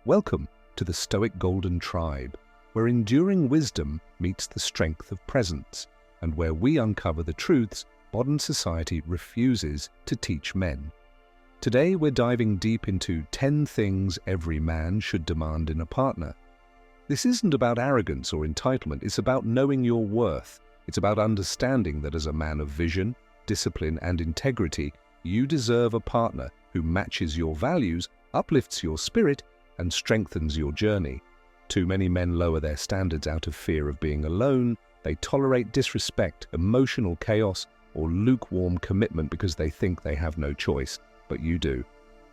Welcome to the Stoic Golden Tribe, where enduring wisdom meets the strength of presence, and where we uncover the truths modern society refuses to teach men. Today we're diving deep into 10 things every man should demand in a partner. This isn't about arrogance or entitlement, it's about knowing your worth. It's about understanding that as a man of vision, discipline, and integrity, you deserve a partner who matches your values, uplifts your spirit, and strengthens your journey. Too many men lower their standards out of fear of being alone. They tolerate disrespect, emotional chaos, or lukewarm commitment because they think they have no choice, but you do.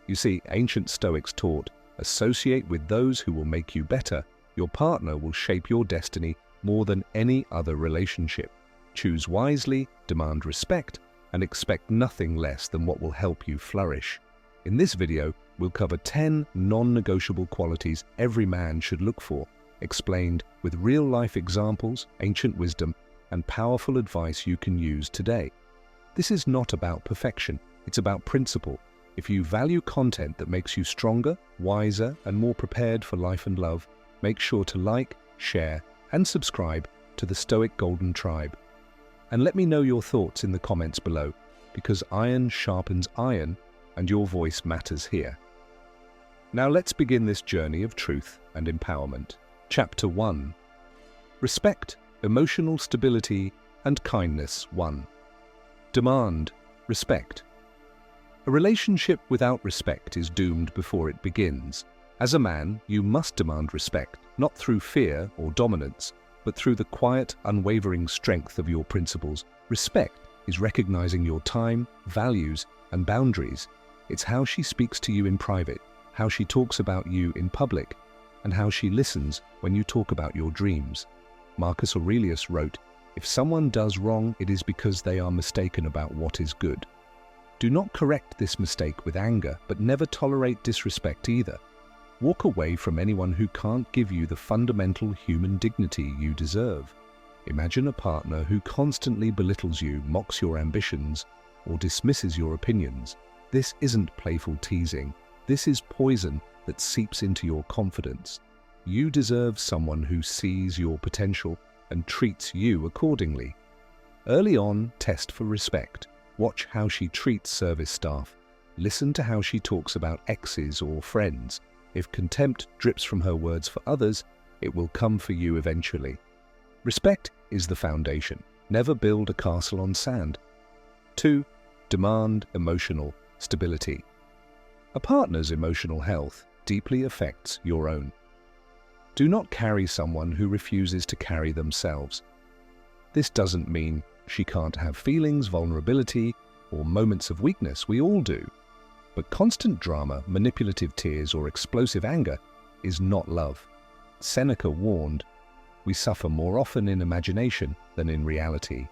You see, ancient Stoics taught, associate with those who will make you better. Your partner will shape your destiny more than any other relationship. Choose wisely, demand respect, and expect nothing less than what will help you flourish. In this video, we'll cover 10 non-negotiable qualities every man should look for, explained with real-life examples, ancient wisdom, and powerful advice you can use today. This is not about perfection, it's about principle. If you value content that makes you stronger, wiser, and more prepared for life and love, make sure to like, share, and subscribe to the Stoic Golden Tribe. And let me know your thoughts in the comments below, because iron sharpens iron, and your voice matters here. Now let's begin this journey of truth and empowerment. Chapter 1. Respect, emotional stability, and kindness 1. Demand respect. A relationship without respect is doomed before it begins. As a man, you must demand respect, not through fear or dominance, but through the quiet, unwavering strength of your principles. Respect is recognizing your time, values, and boundaries. It's how she speaks to you in private, how she talks about you in public, and how she listens when you talk about your dreams. Marcus Aurelius wrote, "If someone does wrong, it is because they are mistaken about what is good." Do not correct this mistake with anger, but never tolerate disrespect either. Walk away from anyone who can't give you the fundamental human dignity you deserve. Imagine a partner who constantly belittles you, mocks your ambitions, or dismisses your opinions. This isn't playful teasing. This is poison that seeps into your confidence. You deserve someone who sees your potential and treats you accordingly. Early on, test for respect. Watch how she treats service staff. Listen to how she talks about exes or friends. If contempt drips from her words for others, it will come for you eventually. Respect is the foundation. Never build a castle on sand. 2. Demand emotional stability. A partner's emotional health deeply affects your own. Do not carry someone who refuses to carry themselves. This doesn't mean she can't have feelings, vulnerability, or moments of weakness. We all do. But constant drama, manipulative tears, or explosive anger is not love. Seneca warned, "We suffer more often in imagination than in reality."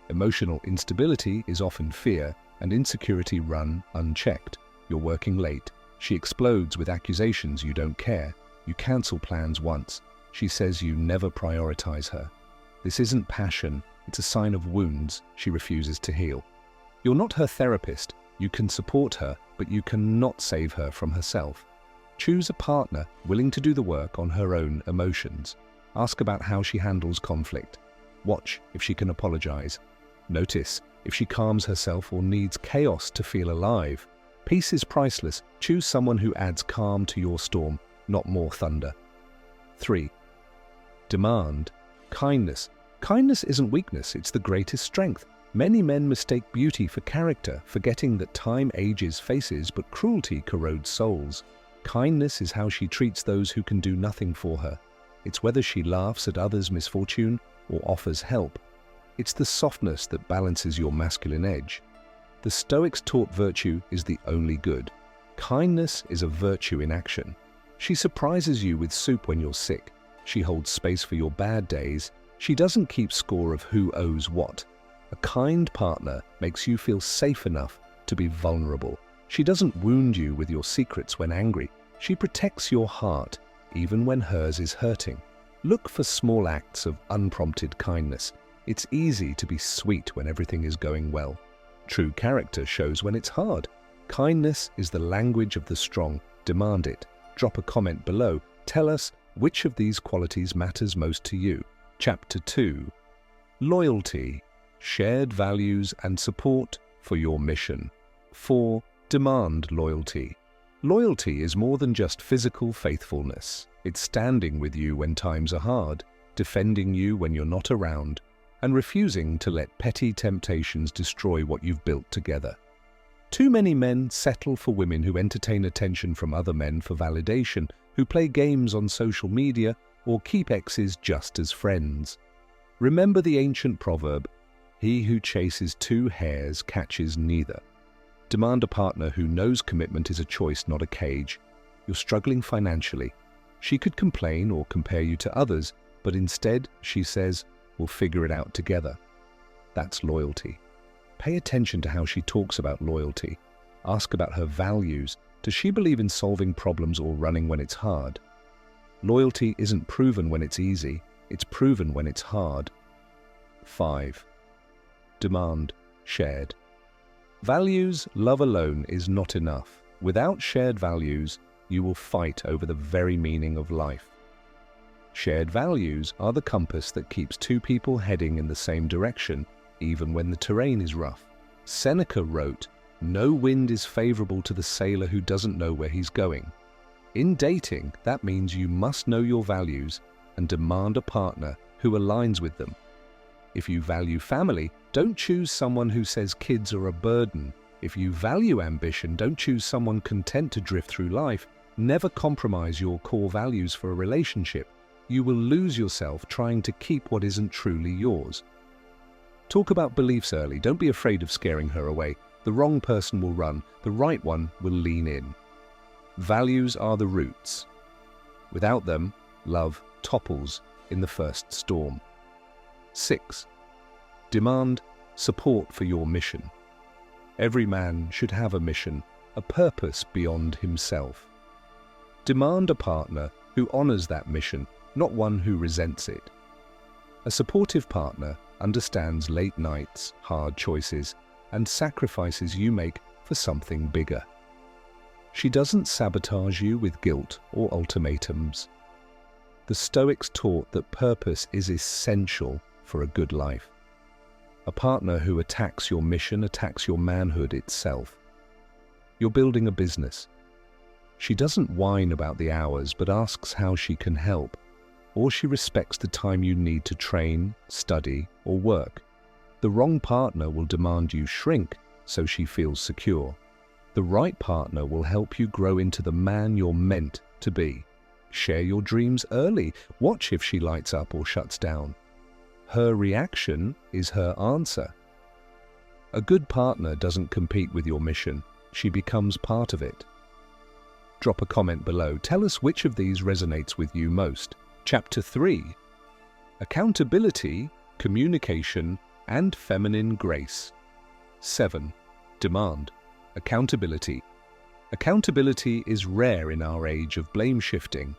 Emotional instability is often fear, and insecurity run unchecked. You're working late. She explodes with accusations you don't care. You cancel plans once. She says you never prioritize her. This isn't passion, it's a sign of wounds she refuses to heal. You're not her therapist. You can support her, but you cannot save her from herself. Choose a partner willing to do the work on her own emotions. Ask about how she handles conflict. Watch if she can apologize. Notice if she calms herself or needs chaos to feel alive. Peace is priceless. Choose someone who adds calm to your storm, not more thunder. 3. Demand kindness. Kindness isn't weakness, it's the greatest strength. Many men mistake beauty for character, forgetting that time ages faces, but cruelty corrodes souls. Kindness is how she treats those who can do nothing for her. It's whether she laughs at others' misfortune or offers help. It's the softness that balances your masculine edge. The Stoics taught virtue is the only good. Kindness is a virtue in action. She surprises you with soup when you're sick. She holds space for your bad days. She doesn't keep score of who owes what. A kind partner makes you feel safe enough to be vulnerable. She doesn't wound you with your secrets when angry. She protects your heart, even when hers is hurting. Look for small acts of unprompted kindness. It's easy to be sweet when everything is going well. True character shows when it's hard. Kindness is the language of the strong. Demand it. Drop a comment below. Tell us which of these qualities matters most to you. Chapter 2. Loyalty, shared values and support for your mission. 4. Demand loyalty. Loyalty is more than just physical faithfulness. It's standing with you when times are hard, defending you when you're not around, and refusing to let petty temptations destroy what you've built together. Too many men settle for women who entertain attention from other men for validation, who play games on social media, or keep exes just as friends. Remember the ancient proverb, "He who chases two hares catches neither." Demand a partner who knows commitment is a choice, not a cage. You're struggling financially. She could complain or compare you to others, but instead she says, "We'll figure it out together." That's loyalty. Pay attention to how she talks about loyalty. Ask about her values. Does she believe in solving problems or running when it's hard? Loyalty isn't proven when it's easy. It's proven when it's hard. 5. Demand shared. Values, love alone is not enough. Without shared values, you will fight over the very meaning of life. Shared values are the compass that keeps two people heading in the same direction, even when the terrain is rough. Seneca wrote, "No wind is favorable to the sailor who doesn't know where he's going." In dating, that means you must know your values and demand a partner who aligns with them. If you value family, don't choose someone who says kids are a burden. If you value ambition, don't choose someone content to drift through life. Never compromise your core values for a relationship. You will lose yourself trying to keep what isn't truly yours. Talk about beliefs early. Don't be afraid of scaring her away. The wrong person will run. The right one will lean in. Values are the roots. Without them, love topples in the first storm. 6. Demand support for your mission. Every man should have a mission, a purpose beyond himself. Demand a partner who honors that mission, not one who resents it. A supportive partner understands late nights, hard choices, and sacrifices you make for something bigger. She doesn't sabotage you with guilt or ultimatums. The Stoics taught that purpose is essential for a good life. A partner who attacks your mission attacks your manhood itself. You're building a business. She doesn't whine about the hours but asks how she can help, or she respects the time you need to train, study, or work. The wrong partner will demand you shrink so she feels secure. The right partner will help you grow into the man you're meant to be. Share your dreams early. Watch if she lights up or shuts down. Her reaction is her answer. A good partner doesn't compete with your mission. She becomes part of it. Drop a comment below. Tell us which of these resonates with you most. Chapter 3. Accountability, communication, and feminine grace. 7. Demand. Accountability. Accountability is rare in our age of blame shifting.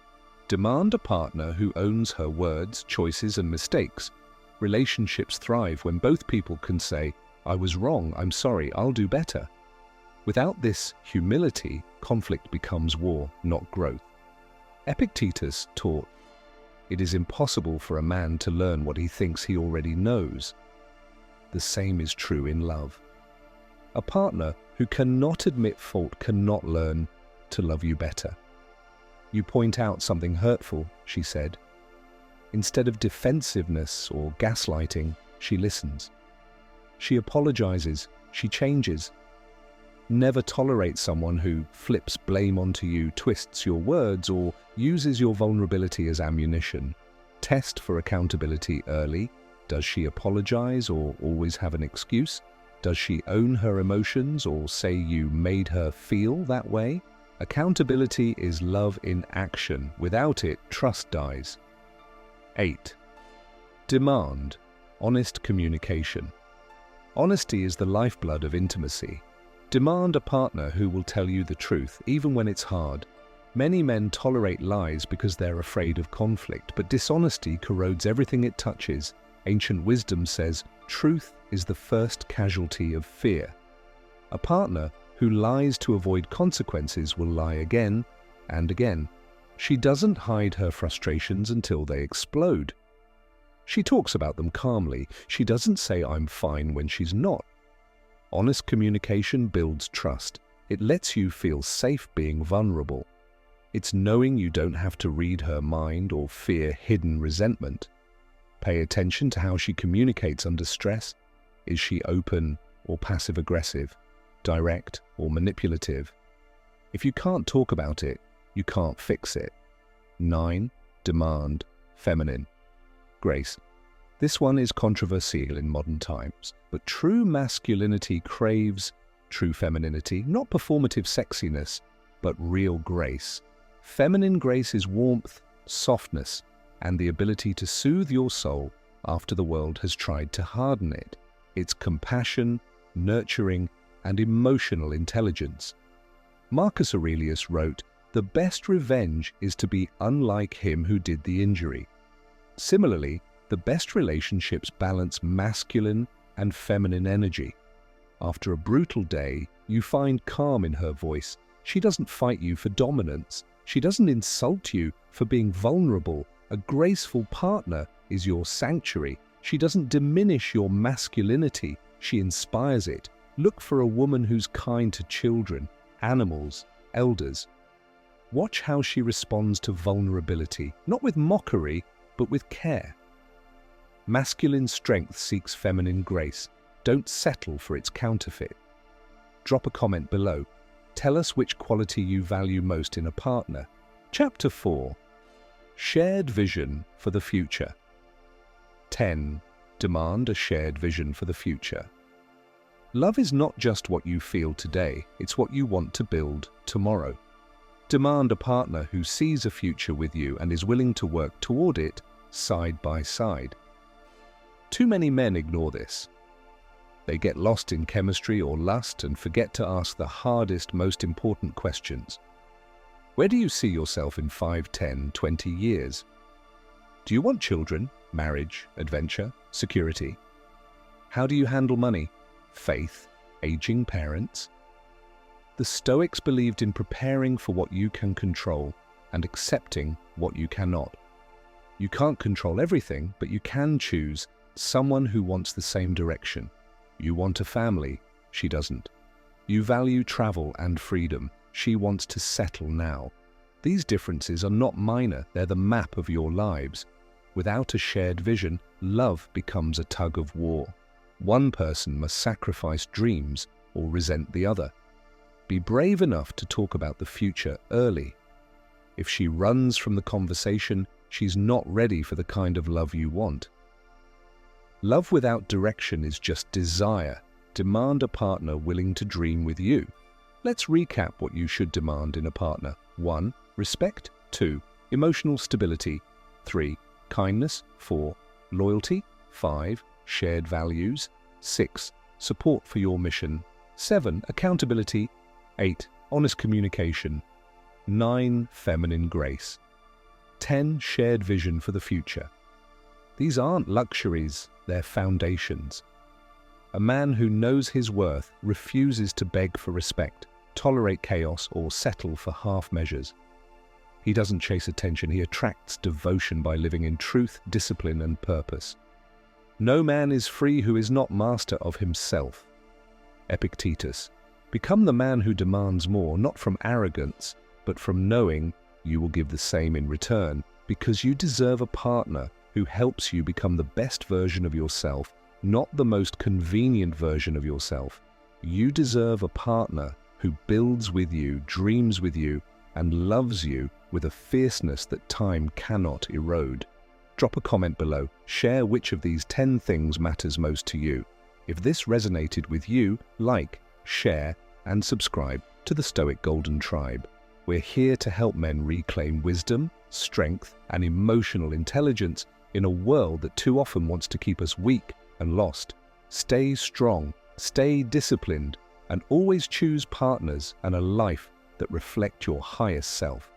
Demand a partner who owns her words, choices, and mistakes. Relationships thrive when both people can say, "I was wrong, I'm sorry, I'll do better." Without this humility, conflict becomes war, not growth. Epictetus taught, "It is impossible for a man to learn what he thinks he already knows." The same is true in love. A partner who cannot admit fault cannot learn to love you better. You point out something hurtful, she said. Instead of defensiveness or gaslighting, she listens. She apologizes, she changes. Never tolerate someone who flips blame onto you, twists your words, or uses your vulnerability as ammunition. Test for accountability early. Does she apologize or always have an excuse? Does she own her emotions or say you made her feel that way? Accountability is love in action. Without it, trust dies. 8. Demand. Honest communication. Honesty is the lifeblood of intimacy. Demand a partner who will tell you the truth, even when it's hard. Many men tolerate lies because they're afraid of conflict, but dishonesty corrodes everything it touches. Ancient wisdom says, truth is the first casualty of fear. A partner who lies to avoid consequences will lie again, And again, she doesn't hide her frustrations until they explode. She talks about them calmly. She doesn't say "I'm fine" when she's not. Honest communication builds trust. It lets you feel safe being vulnerable. It's knowing you don't have to read her mind or fear hidden resentment. Pay attention to how she communicates under stress. Is she open or passive-aggressive, direct or manipulative? If you can't talk about it, you can't fix it. 9. Demand feminine grace. This one is controversial in modern times, but true masculinity craves true femininity, not performative sexiness, but real grace. Feminine grace is warmth, softness, and the ability to soothe your soul after the world has tried to harden it. It's compassion, nurturing, and emotional intelligence. Marcus Aurelius wrote, "The best revenge is to be unlike him who did the injury." Similarly, the best relationships balance masculine and feminine energy. After a brutal day, you find calm in her voice. She doesn't fight you for dominance. She doesn't insult you for being vulnerable. A graceful partner is your sanctuary. She doesn't diminish your masculinity. She inspires it. Look for a woman who's kind to children, animals, elders. Watch how she responds to vulnerability, not with mockery, but with care. Masculine strength seeks feminine grace. Don't settle for its counterfeit. Drop a comment below. Tell us which quality you value most in a partner. Chapter 4. Shared vision for the future. 10. Demand a shared vision for the future. Love is not just what you feel today, it's what you want to build tomorrow. Demand a partner who sees a future with you and is willing to work toward it side by side. Too many men ignore this. They get lost in chemistry or lust and forget to ask the hardest, most important questions. Where do you see yourself in 5, 10, 20 years? Do you want children, marriage, adventure, security? How do you handle money, faith, aging parents? The Stoics believed in preparing for what you can control and accepting what you cannot. You can't control everything, but you can choose someone who wants the same direction. You want a family, she doesn't. You value travel and freedom, she wants to settle now. These differences are not minor, they're the map of your lives. Without a shared vision, love becomes a tug of war. One person must sacrifice dreams or resent the other. Be brave enough to talk about the future early. If she runs from the conversation, she's not ready for the kind of love you want. Love without direction is just desire. Demand a partner willing to dream with you. Let's recap what you should demand in a partner. 1. Respect. 2. Emotional stability. 3. Kindness. 4. Loyalty. 5. Shared values. 6. Support for your mission. 7. Accountability. 8. Honest communication. 9. Feminine grace. 10. Shared vision for the future. These aren't luxuries, they're foundations. A man who knows his worth refuses to beg for respect, tolerate chaos, or settle for half measures. He doesn't chase attention, he attracts devotion by living in truth, discipline, and purpose. No man is free who is not master of himself. Epictetus. Become the man who demands more, not from arrogance, but from knowing you will give the same in return, because you deserve a partner who helps you become the best version of yourself, not the most convenient version of yourself. You deserve a partner who builds with you, dreams with you, and loves you with a fierceness that time cannot erode. Drop a comment below. Share which of these 10 things matters most to you. If this resonated with you, like, share, and subscribe to the Stoic Golden Tribe. We're here to help men reclaim wisdom, strength, and emotional intelligence in a world that too often wants to keep us weak and lost. Stay strong, stay disciplined, and always choose partners and a life that reflect your highest self.